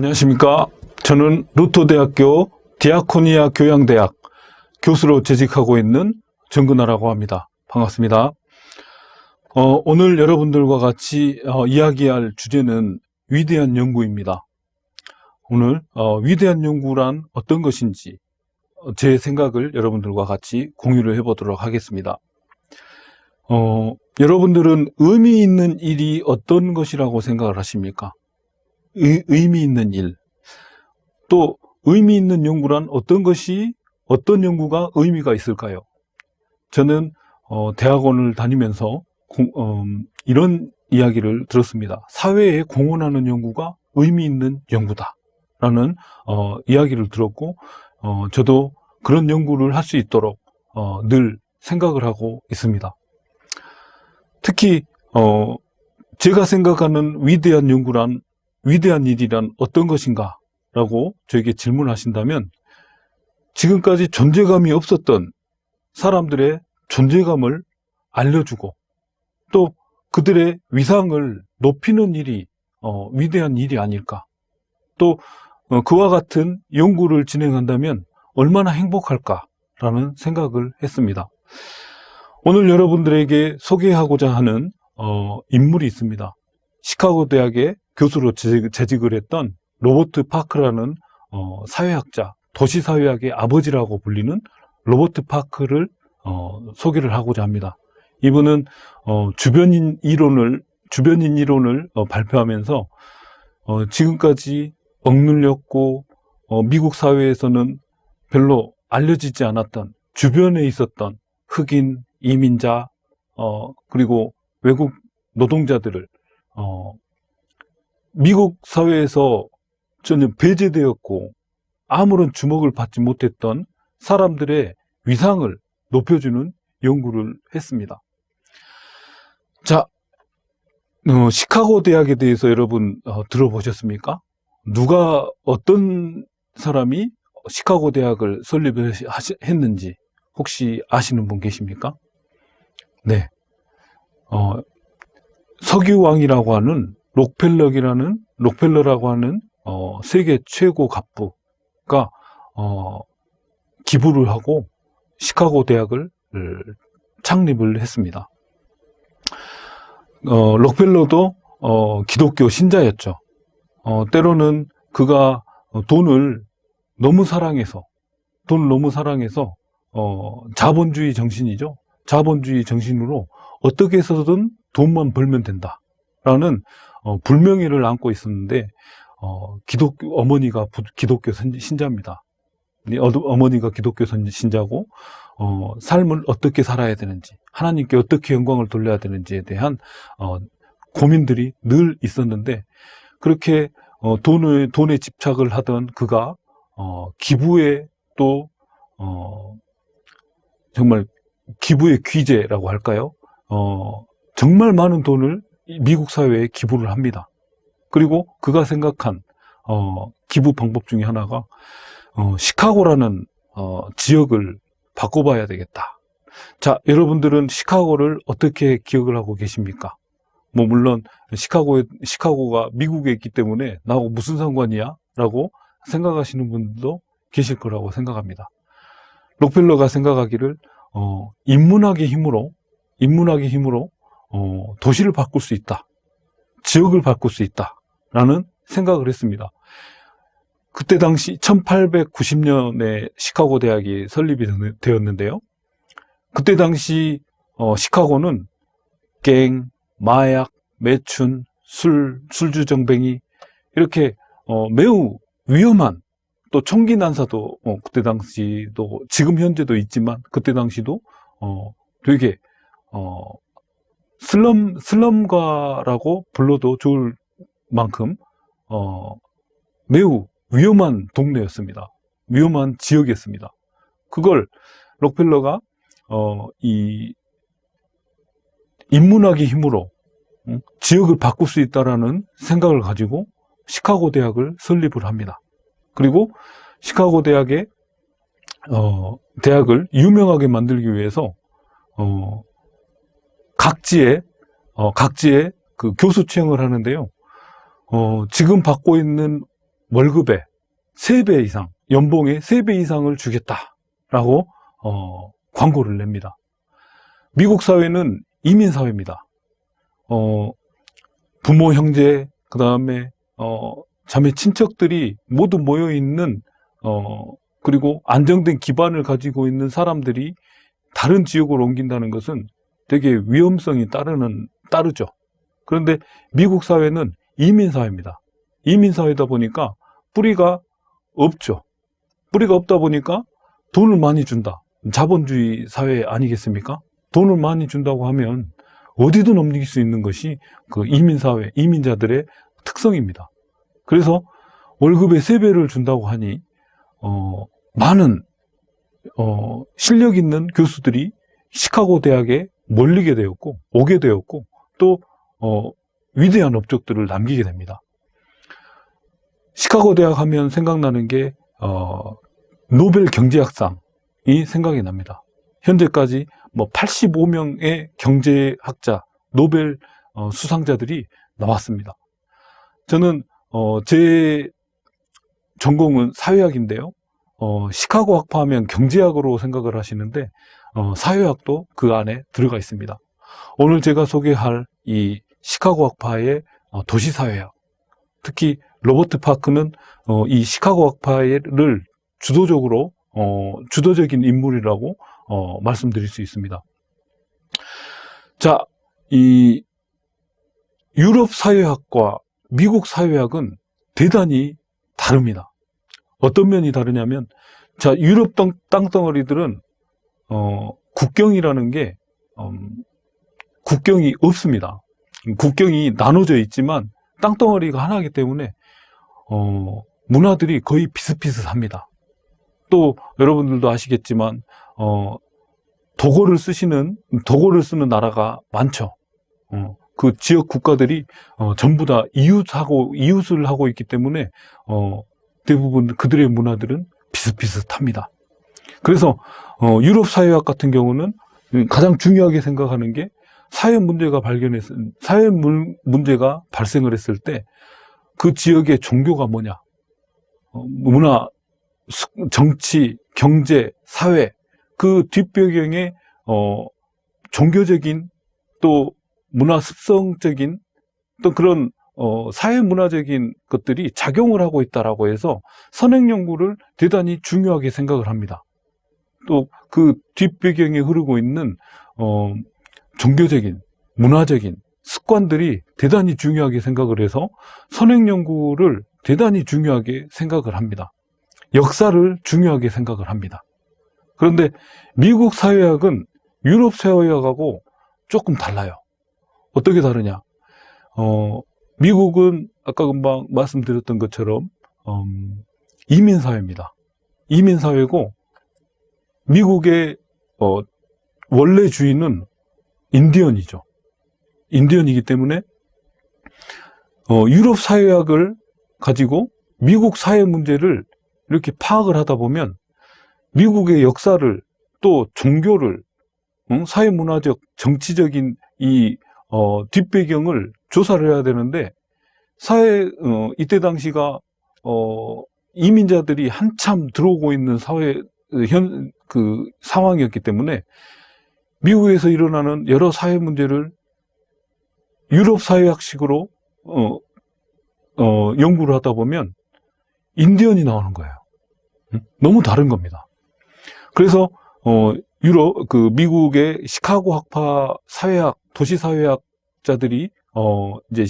안녕하십니까. 저는 루터대학교 디아코니아 교양대학 교수로 재직하고 있는 정근하라고 합니다. 반갑습니다. 오늘 여러분들과 같이 이야기할 주제는 위대한 연구입니다. 오늘 위대한 연구란 어떤 것인지 제 생각을 여러분들과 같이 공유를 해보도록 하겠습니다. 여러분들은 의미 있는 일이 어떤 것이라고 생각을 하십니까? 의미 있는 일. 또 의미 있는 연구란 어떤 연구가 의미가 있을까요? 저는 대학원을 다니면서 이런 이야기를 들었습니다. 사회에 공헌하는 연구가 의미 있는 연구다라는 이야기를 들었고, 저도 그런 연구를 할 수 있도록 늘 생각을 하고 있습니다. 특히 제가 생각하는 위대한 일이란 어떤 것인가? 라고 저에게 질문하신다면, 지금까지 존재감이 없었던 사람들의 존재감을 알려주고 또 그들의 위상을 높이는 일이 위대한 일이 아닐까. 또 그와 같은 연구를 진행한다면 얼마나 행복할까라는 생각을 했습니다. 오늘 여러분들에게 소개하고자 하는 인물이 있습니다. 시카고 대학의 교수로 재직을 했던 로버트 파크라는 사회학자, 도시사회학의 아버지라고 불리는 로버트 파크를 소개를 하고자 합니다. 이분은 주변인 이론을 발표하면서 지금까지 억눌렸고 미국 사회에서는 별로 알려지지 않았던 주변에 있었던 흑인, 이민자, 그리고 외국 노동자들을 미국 사회에서 전혀 배제되었고 아무런 주목을 받지 못했던 사람들의 위상을 높여주는 연구를 했습니다. 자, 시카고 대학에 대해서 여러분 들어보셨습니까? 어떤 사람이 시카고 대학을 설립했는지 혹시 아시는 분 계십니까? 네, 석유왕이라고 하는 록펠러라고 하는 세계 최고 갑부가 기부를 하고 시카고 대학을 창립을 했습니다. 록펠러도 기독교 신자였죠. 때로는 그가 돈을 너무 사랑해서 자본주의 정신이죠. 자본주의 정신으로 어떻게 해서든 돈만 벌면 된다라는 불명예를 안고 있었는데, 어머니가 기독교 신자입니다. 어머니가 기독교 신자고, 삶을 어떻게 살아야 되는지, 하나님께 어떻게 영광을 돌려야 되는지에 대한 고민들이 늘 있었는데, 그렇게 돈에 집착을 하던 그가 기부에 또 정말 기부의 귀재라고 할까요? 정말 많은 돈을 미국 사회에 기부를 합니다. 그리고 그가 생각한 기부 방법 중에 하나가 시카고라는 지역을 바꿔봐야 되겠다. 자, 여러분들은 시카고를 어떻게 기억을 하고 계십니까? 물론 시카고가 미국에 있기 때문에 나하고 무슨 상관이야? 라고 생각하시는 분들도 계실 거라고 생각합니다. 록펠러가 생각하기를 인문학의 힘으로 도시를 바꿀 수 있다. 지역을 바꿀 수 있다. 라는 생각을 했습니다. 그때 당시 1890년에 시카고 대학이 설립이 되었는데요. 그때 당시 시카고는 갱, 마약, 매춘, 술주정뱅이 이렇게 매우 위험한, 또 총기 난사도 그때 당시도, 지금 현재도 있지만 그때 당시도 되게 슬럼가라고 불러도 좋을 만큼 매우 위험한 동네였습니다. 위험한 지역이었습니다. 그걸 록펠러가 이 인문학의 힘으로 지역을 바꿀 수 있다라는 생각을 가지고 시카고 대학을 설립을 합니다. 그리고 시카고 대학을 유명하게 만들기 위해서 각지에 그 교수 채용을 하는데요. 지금 받고 있는 월급의 3배 이상, 연봉의 3배 이상을 주겠다라고 광고를 냅니다. 미국 사회는 이민 사회입니다. 부모, 형제, 그 다음에 자매 친척들이 모두 모여 있는 그리고 안정된 기반을 가지고 있는 사람들이 다른 지역으로 옮긴다는 것은 되게 위험성이 따르죠. 그런데 미국 사회는 이민 사회입니다. 이민 사회다 보니까 뿌리가 없죠. 뿌리가 없다 보니까 돈을 많이 준다. 자본주의 사회 아니겠습니까? 돈을 많이 준다고 하면 어디든 옮길 수 있는 것이 그 이민 사회, 이민자들의 특성입니다. 그래서 월급의 3배를 준다고 하니 많은 실력 있는 교수들이 시카고 대학에 몰리게 되었고, 오게 되었고, 또 위대한 업적들을 남기게 됩니다. 시카고 대학 하면 생각나는 게 노벨 경제학상이 생각이 납니다. 현재까지 85명의 경제학자, 노벨 수상자들이 나왔습니다. 저는 제 전공은 사회학인데요. 시카고 학파하면 경제학으로 생각을 하시는데 사회학도 그 안에 들어가 있습니다. 오늘 제가 소개할 이 시카고 학파의 도시사회학, 특히 로버트 파크는 이 시카고 학파를 주도적인 인물이라고 말씀드릴 수 있습니다. 자, 이 유럽 사회학과 미국 사회학은 대단히 다릅니다. 어떤 면이 다르냐면, 자, 유럽 땅덩어리들은 국경이라는 게 국경이 없습니다. 국경이 나눠져 있지만 땅덩어리가 하나이기 때문에 문화들이 거의 비슷비슷합니다. 또 여러분들도 아시겠지만 도고를 쓰는 나라가 많죠. 그 지역 국가들이 전부 다 이웃을 하고 있기 때문에 대부분 그들의 문화들은 비슷비슷합니다. 그래서 유럽 사회학 같은 경우는 가장 중요하게 생각하는 게 사회 문제가 발생을 했을 때 그 지역의 종교가 뭐냐, 문화, 정치, 경제, 사회, 그 뒷배경에 종교적인 또 문화 습성적인 또 그런 사회 문화적인 것들이 작용을 하고 있다라고 해서 선행 연구를 대단히 중요하게 생각을 합니다. 또 그 뒷배경에 흐르고 있는 종교적인, 문화적인 습관들이 대단히 중요하게 생각을 해서 선행 연구를 대단히 중요하게 생각을 합니다. 역사를 중요하게 생각을 합니다. 그런데 미국 사회학은 유럽 사회학하고 조금 달라요. 어떻게 다르냐? 미국은 아까 금방 말씀드렸던 것처럼 이민사회입니다. 이민사회고 미국의 원래 주인은 인디언이죠. 인디언이기 때문에 유럽 사회학을 가지고 미국 사회 문제를 이렇게 파악을 하다 보면 미국의 역사를 또 종교를 사회 문화적 정치적인 이 뒷배경을 조사를 해야 되는데 이때 당시가 이민자들이 한참 들어오고 있는 상황이었기 때문에 미국에서 일어나는 여러 사회 문제를 유럽 사회학식으로 연구를 하다 보면 인디언이 나오는 거예요. 너무 다른 겁니다. 그래서 미국의 시카고 학파 사회학, 도시 사회학자들이 이제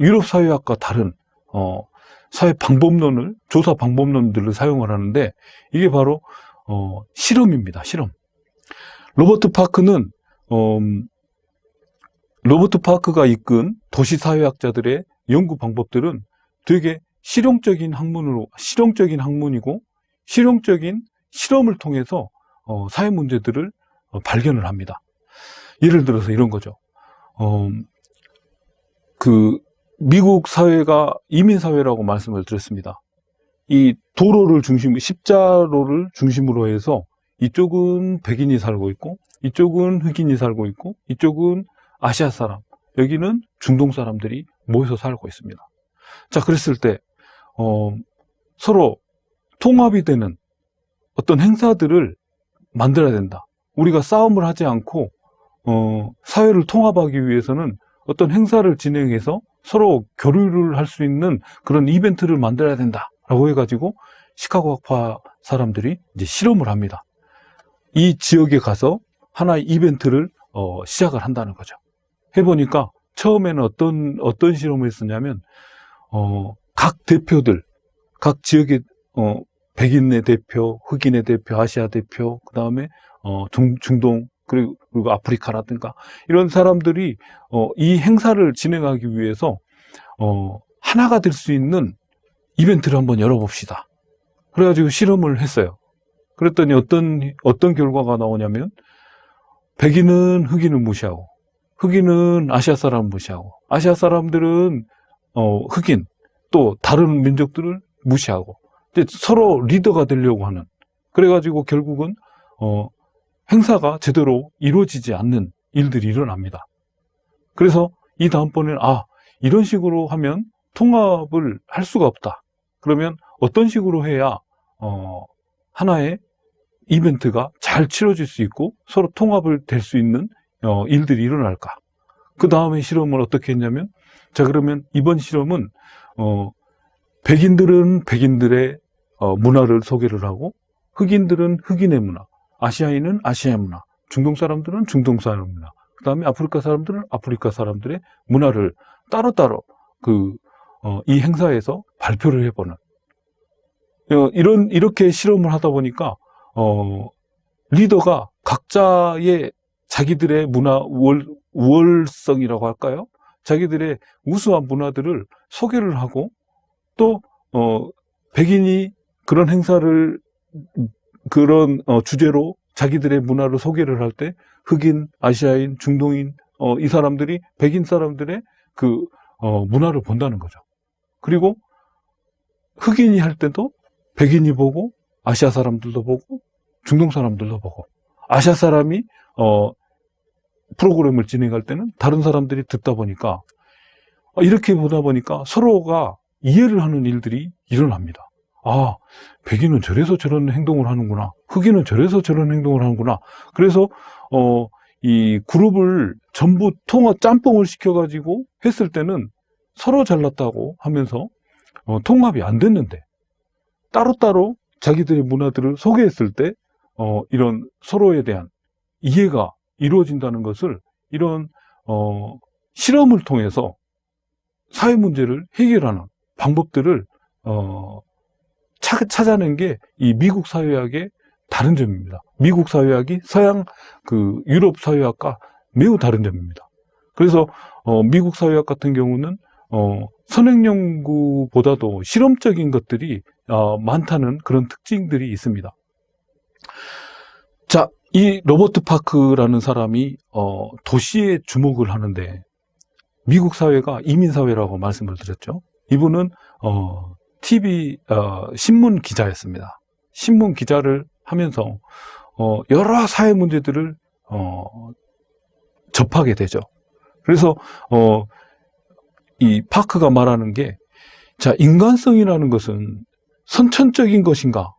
유럽 사회학과 다른 사회 방법론을, 조사 방법론들을 사용을 하는데 이게 바로 실험입니다. 실험. 로버트 파크가 이끈 도시 사회학자들의 연구 방법들은 되게 실용적인 학문이고 실용적인 실험을 통해서 사회 문제들을 발견을 합니다. 예를 들어서 이런 거죠. 미국 사회가 이민 사회라고 말씀을 드렸습니다. 이 십자로를 중심으로 해서 이쪽은 백인이 살고 있고 이쪽은 흑인이 살고 있고 이쪽은 아시아 사람, 여기는 중동 사람들이 모여서 살고 있습니다. 자, 그랬을 때 서로 통합이 되는 어떤 행사들을 만들어야 된다. 우리가 싸움을 하지 않고 사회를 통합하기 위해서는 어떤 행사를 진행해서 서로 교류를 할 수 있는 그런 이벤트를 만들어야 된다라고 해가지고 시카고 학파 사람들이 이제 실험을 합니다. 이 지역에 가서 하나의 이벤트를 시작을 한다는 거죠. 해보니까 처음에는 어떤 실험을 했었냐면 각 대표들, 각 지역의 백인의 대표, 흑인의 대표, 아시아 대표, 그 다음에 중동 그리고 아프리카라든가 이런 사람들이 이 행사를 진행하기 위해서 하나가 될 수 있는 이벤트를 한번 열어봅시다. 그래가지고 실험을 했어요. 그랬더니 어떤 결과가 나오냐면 백인은 흑인을 무시하고 흑인은 아시아 사람을 무시하고 아시아 사람들은 흑인 또 다른 민족들을 무시하고 서로 리더가 되려고 하는, 그래가지고 결국은 행사가 제대로 이루어지지 않는 일들이 일어납니다. 그래서 이 다음번에는 이런 식으로 하면 통합을 할 수가 없다. 그러면 어떤 식으로 해야 하나의 이벤트가 잘 치러질 수 있고 서로 통합을 될 수 있는 일들이 일어날까. 그 다음에 실험을 어떻게 했냐면, 자 그러면 이번 실험은 백인들은 백인들의 문화를 소개를 하고 흑인들은 흑인의 문화, 아시아인은 아시아의 문화, 중동 사람들은 중동 사람의 문화, 그 다음에 아프리카 사람들은 아프리카 사람들의 문화를 따로따로 이 행사에서 발표를 해보는 이렇게 실험을 하다 보니까 리더가 각자의 자기들의 문화 우월성이라고 할까요? 자기들의 우수한 문화들을 소개를 하고 또 백인이 그런 행사를 그런 주제로 자기들의 문화를 소개를 할 때 흑인, 아시아인, 중동인 이 사람들이 백인 사람들의 그 문화를 본다는 거죠. 그리고 흑인이 할 때도 백인이 보고 아시아 사람들도 보고 중동 사람들도 보고, 아시아 사람이 프로그램을 진행할 때는 다른 사람들이 듣다 보니까 이렇게 보다 보니까 서로가 이해를 하는 일들이 일어납니다. 백인은 저래서 저런 행동을 하는구나, 흑인은 저래서 저런 행동을 하는구나. 그래서 이 그룹을 전부 짬뽕을 시켜가지고 했을 때는 서로 잘났다고 하면서 통합이 안 됐는데, 따로따로 자기들의 문화들을 소개했을 때 이런 서로에 대한 이해가 이루어진다는 것을 이런 실험을 통해서 사회 문제를 해결하는 방법들을 찾아낸 게 이 미국 사회학의 다른 점입니다. 미국 사회학이 서양 유럽 사회학과 매우 다른 점입니다. 그래서 미국 사회학 같은 경우는 선행 연구보다도 실험적인 것들이 많다는 그런 특징들이 있습니다. 자, 이 로버트 파크라는 사람이 도시에 주목을 하는데, 미국 사회가 이민 사회라고 말씀을 드렸죠. 이분은 TV 신문 기자였습니다. 신문 기자를 하면서 여러 사회 문제들을 접하게 되죠. 그래서 이 파크가 말하는 게, 자, 인간성이라는 것은 선천적인 것인가?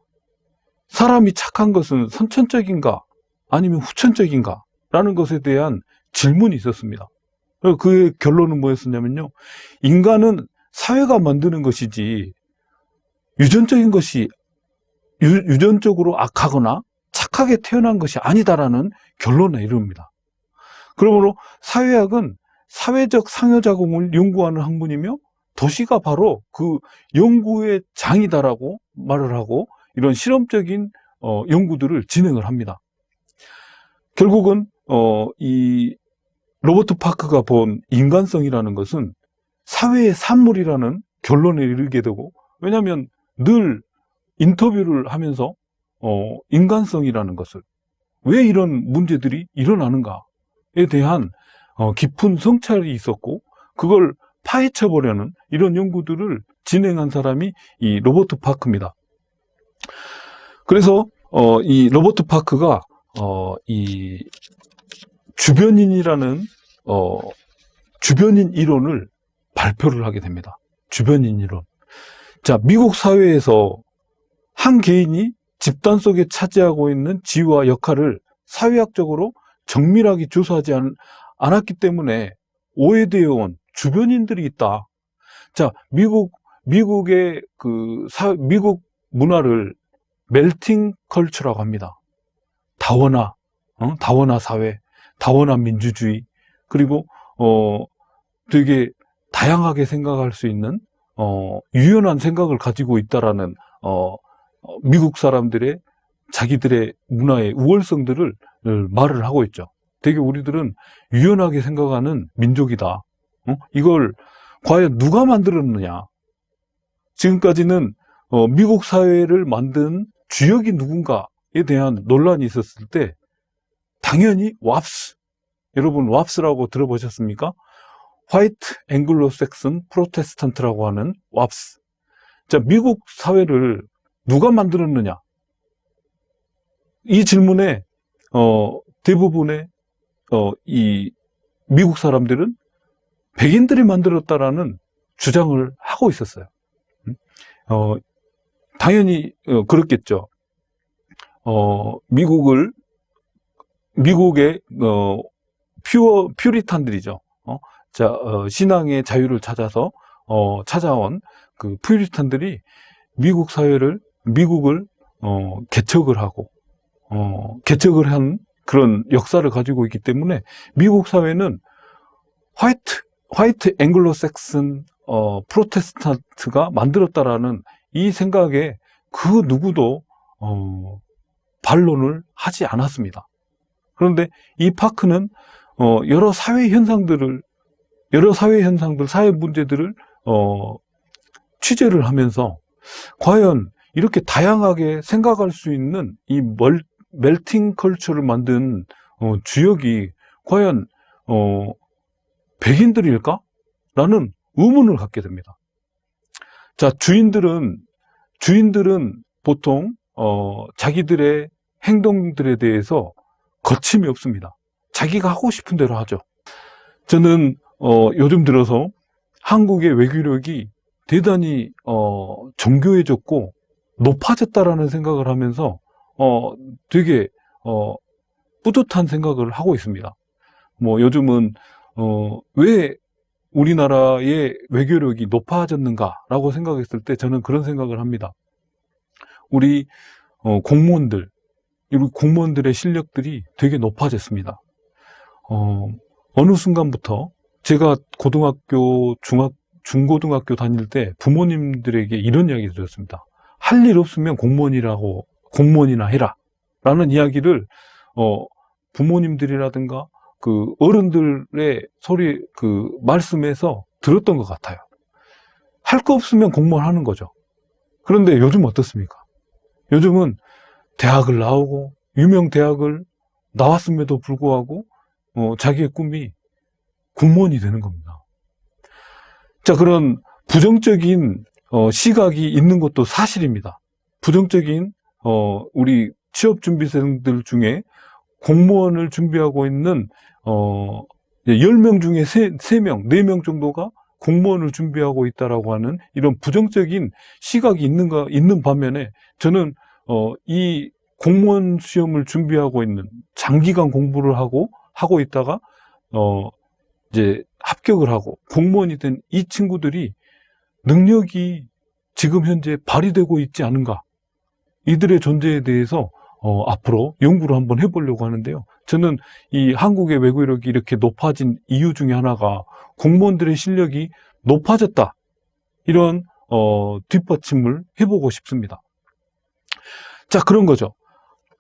사람이 착한 것은 선천적인가? 아니면 후천적인가? 라는 것에 대한 질문이 있었습니다. 그의 결론은 뭐였었냐면요, 인간은 사회가 만드는 것이지 유전적으로 악하거나 착하게 태어난 것이 아니다라는 결론에 이릅니다. 그러므로 사회학은 사회적 상호작용을 연구하는 학문이며 도시가 바로 그 연구의 장이다라고 말을 하고 이런 실험적인 연구들을 진행을 합니다. 결국은 이 로버트 파크가 본 인간성이라는 것은 사회의 산물이라는 결론에 이르게 되고, 왜냐하면 늘 인터뷰를 하면서 인간성이라는 것을, 왜 이런 문제들이 일어나는가에 대한 깊은 성찰이 있었고, 그걸 파헤쳐보려는 이런 연구들을 진행한 사람이 이 로버트 파크입니다. 그래서 이 로버트 파크가 이 주변인이라는 주변인 이론을 발표를 하게 됩니다. 주변인 이론. 자, 미국 사회에서 한 개인이 집단 속에 차지하고 있는 지위와 역할을 사회학적으로 정밀하게 조사하지 않았기 때문에 오해되어 온 주변인들이 있다. 자, 미국의 미국 문화를 멜팅 컬처라고 합니다. 다원화 사회, 다원화 민주주의, 그리고, 되게 다양하게 생각할 수 있는, 유연한 생각을 가지고 있다라는, 미국 사람들의 자기들의 문화의 우월성들을 말을 하고 있죠. 되게 우리들은 유연하게 생각하는 민족이다. 이걸 과연 누가 만들었느냐? 지금까지는 미국 사회를 만든 주역이 누군가에 대한 논란이 있었을 때 당연히 왑스, 여러분 왑스라고 들어보셨습니까? 화이트 앵글로 섹슨 프로테스탄트라고 하는 왑스. 자, 미국 사회를 누가 만들었느냐? 이 질문에 대부분의 이 미국 사람들은 백인들이 만들었다라는 주장을 하고 있었어요. 당연히 그렇겠죠. 미국의 퓨리탄들이죠. 신앙의 자유를 찾아서 찾아온 그 퓨리탄들이 미국을 개척을 하고 개척을 한 그런 역사를 가지고 있기 때문에 미국 사회는 화이트 앵글로 섹슨 프로테스탄트가 만들었다라는 이 생각에 그 누구도 반론을 하지 않았습니다. 그런데 이 파크는 여러 사회 현상들, 사회 문제들을 취재를 하면서 과연 이렇게 다양하게 생각할 수 있는 이 멜팅 컬처를 만든 주역이 과연 백인들일까? 라는 의문을 갖게 됩니다. 자, 주인들은 보통 자기들의 행동들에 대해서 거침이 없습니다. 자기가 하고 싶은 대로 하죠. 저는 요즘 들어서 한국의 외교력이 대단히 정교해졌고 높아졌다라는 생각을 하면서 되게 뿌듯한 생각을 하고 있습니다. 요즘은 왜 우리나라의 외교력이 높아졌는가라고 생각했을 때 저는 그런 생각을 합니다. 우리 공무원들의 실력들이 되게 높아졌습니다. 어느 순간부터 제가 고등학교, 중고등학교 다닐 때 부모님들에게 이런 이야기를 들었습니다. 할 일 없으면 공무원이나 해라 라는 이야기를 부모님들이라든가 그 어른들의 말씀에서 들었던 것 같아요. 할 거 없으면 공무원 하는 거죠. 그런데 요즘 어떻습니까? 요즘은 대학을 나오고 유명 대학을 나왔음에도 불구하고 자기의 꿈이 공무원이 되는 겁니다. 자, 그런 부정적인 시각이 있는 것도 사실입니다. 부정적인 우리 취업준비생들 중에 공무원을 준비하고 있는 10명 중에 3명, 4명 정도가 공무원을 준비하고 있다라고 하는 이런 부정적인 시각이 있는 반면에 저는 이 공무원 시험을 준비하고 있는 장기간 공부를 하고 있다가 이제 합격을 하고 공무원이 된 이 친구들이 능력이 지금 현재 발휘되고 있지 않은가, 이들의 존재에 대해서 앞으로 연구를 한번 해보려고 하는데요. 저는 이 한국의 외교력이 이렇게 높아진 이유 중에 하나가 공무원들의 실력이 높아졌다, 이런 뒷받침을 해보고 싶습니다. 자, 그런 거죠.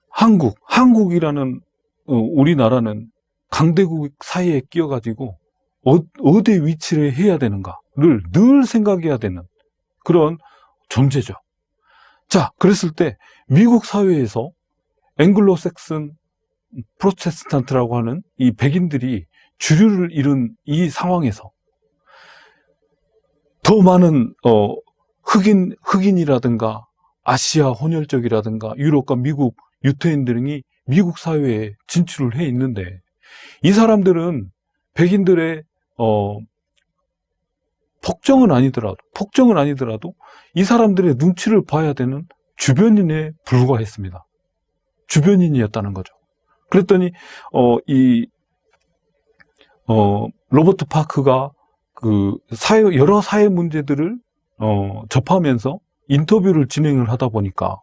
한국이라는 우리나라는 강대국 사이에 끼어가지고 어디에 위치를 해야 되는가를 늘 생각해야 되는 그런 존재죠. 자, 그랬을 때 미국 사회에서 앵글로색슨 프로테스탄트라고 하는 이 백인들이 주류를 이룬 이 상황에서 더 많은 흑인이라든가 아시아 혼혈족이라든가 유럽과 미국 유태인들이 미국 사회에 진출을 해 있는데, 이 사람들은 백인들의 폭정은 아니더라도 이 사람들의 눈치를 봐야 되는 주변인에 불과했습니다. 주변인이었다는 거죠. 그랬더니 로버트 파크가 그 여러 사회 문제들을 접하면서 인터뷰를 진행하다 보니까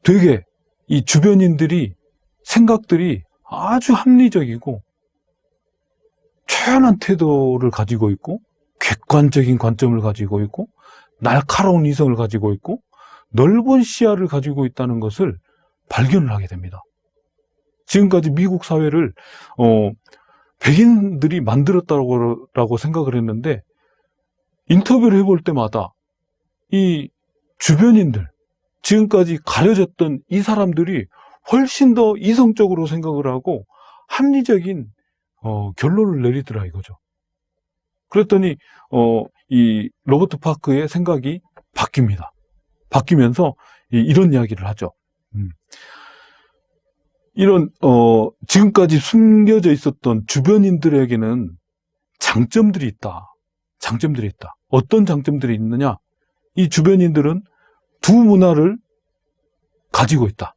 되게 이 주변인들이 생각들이 아주 합리적이고 초연한 태도를 가지고 있고 객관적인 관점을 가지고 있고 날카로운 이성을 가지고 있고 넓은 시야를 가지고 있다는 것을 발견을 하게 됩니다. 지금까지 미국 사회를 백인들이 만들었다고 생각을 했는데 인터뷰를 해볼 때마다 이 주변인들, 지금까지 가려졌던 이 사람들이 훨씬 더 이성적으로 생각을 하고 합리적인 결론을 내리더라 이거죠. 그랬더니 이 로버트 파크의 생각이 바뀝니다. 바뀌면서 이런 이야기를 하죠. 이런 지금까지 숨겨져 있었던 주변인들에게는 장점들이 있다. 어떤 장점들이 있느냐? 이 주변인들은 두 문화를 가지고 있다.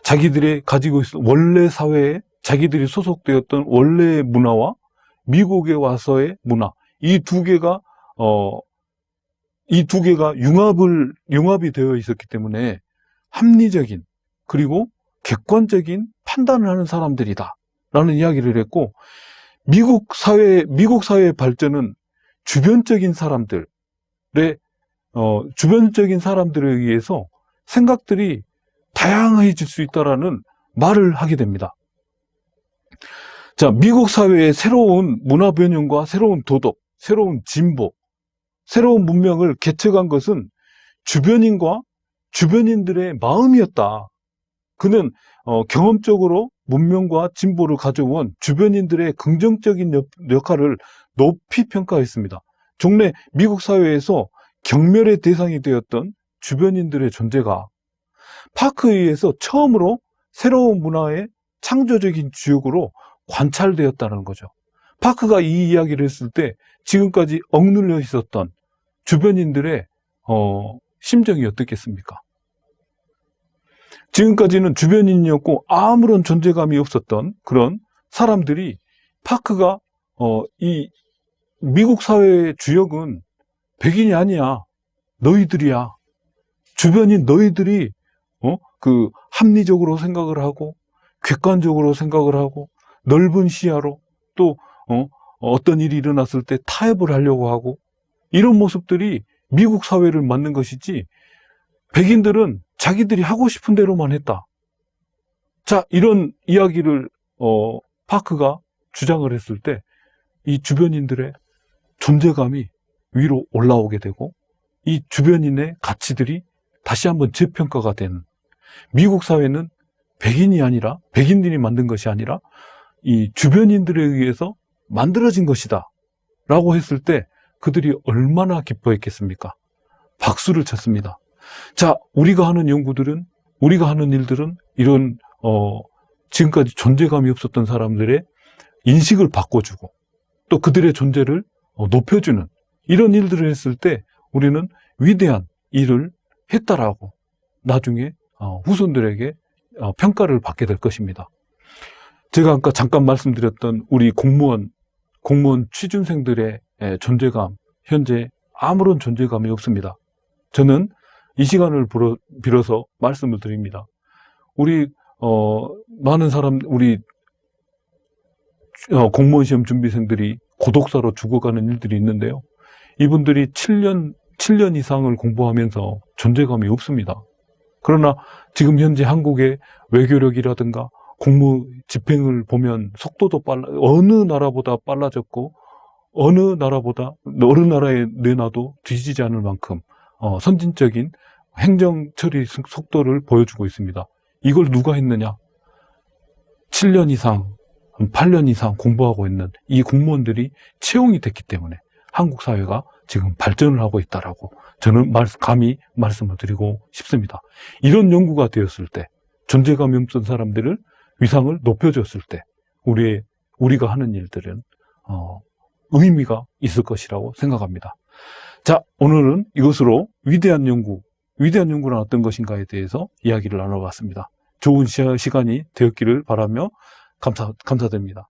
자기들이 가지고 있었던 원래 사회에 자기들이 소속되었던 원래의 문화와 미국에 와서의 문화, 이 두 개가 융합이 되어 있었기 때문에 합리적인 그리고 객관적인 판단을 하는 사람들이다 라는 이야기를 했고, 미국 사회의 발전은 주변적인 사람들에 의해서 생각들이 다양해질 수 있다라는 말을 하게 됩니다. 자, 미국 사회의 새로운 문화 변형과 새로운 도덕, 새로운 진보, 새로운 문명을 개척한 것은 주변인과 주변인들의 마음이었다. 그는 경험적으로 문명과 진보를 가져온 주변인들의 긍정적인 역할을 높이 평가했습니다. 종래 미국 사회에서 경멸의 대상이 되었던 주변인들의 존재가 파크에 의해서 처음으로 새로운 문화의 창조적인 주역으로 관찰되었다는 거죠. 파크가 이 이야기를 했을 때 지금까지 억눌려 있었던 주변인들의 심정이 어떻겠습니까? 지금까지는 주변인이었고 아무런 존재감이 없었던 그런 사람들이 파크가 이 미국 사회의 주역은 백인이 아니야, 너희들이야. 주변인 너희들이 그 합리적으로 생각을 하고 객관적으로 생각을 하고 넓은 시야로 또 어떤 일이 일어났을 때 타협을 하려고 하고 이런 모습들이 미국 사회를 만든 것이지, 백인들은 자기들이 하고 싶은 대로만 했다. 자, 이런 이야기를 파크가 주장을 했을 때 이 주변인들의 존재감이 위로 올라오게 되고 이 주변인의 가치들이 다시 한번 재평가가 되는, 미국 사회는 백인들이 만든 것이 아니라 이 주변인들에 의해서 만들어진 것이다 라고 했을 때 그들이 얼마나 기뻐했겠습니까? 박수를 쳤습니다. 자, 우리가 하는 연구들은, 우리가 하는 일들은 이런 지금까지 존재감이 없었던 사람들의 인식을 바꿔주고 또 그들의 존재를 높여주는 이런 일들을 했을 때 우리는 위대한 일을 했다라고 나중에 후손들에게 평가를 받게 될 것입니다. 제가 아까 잠깐 말씀드렸던 우리 공무원 취준생들의 존재감, 현재 아무런 존재감이 없습니다. 저는 이 시간을 빌어서 말씀을 드립니다. 우리 많은 우리 공무원 시험 준비생들이 고독사로 죽어가는 일들이 있는데요. 이분들이 7년 이상을 공부하면서 존재감이 없습니다. 그러나 지금 현재 한국의 외교력이라든가 공무 집행을 보면 속도도 어느 나라보다 빨라졌고 어느 나라에 내놔도 뒤지지 않을 만큼 선진적인 행정 처리 속도를 보여주고 있습니다. 이걸 누가 했느냐? 7년 이상, 8년 이상 공부하고 있는 이 공무원들이 채용이 됐기 때문에 한국 사회가 지금 발전을 하고 있다라고 저는 감히 말씀을 드리고 싶습니다. 이런 연구가 되었을 때, 존재감이 없던 사람들을 위상을 높여줬을 때 우리 우리가 하는 일들은 의미가 있을 것이라고 생각합니다. 자, 오늘은 이것으로 위대한 연구는 어떤 것인가에 대해서 이야기를 나눠봤습니다. 좋은 시간이 되었기를 바라며 감사드립니다.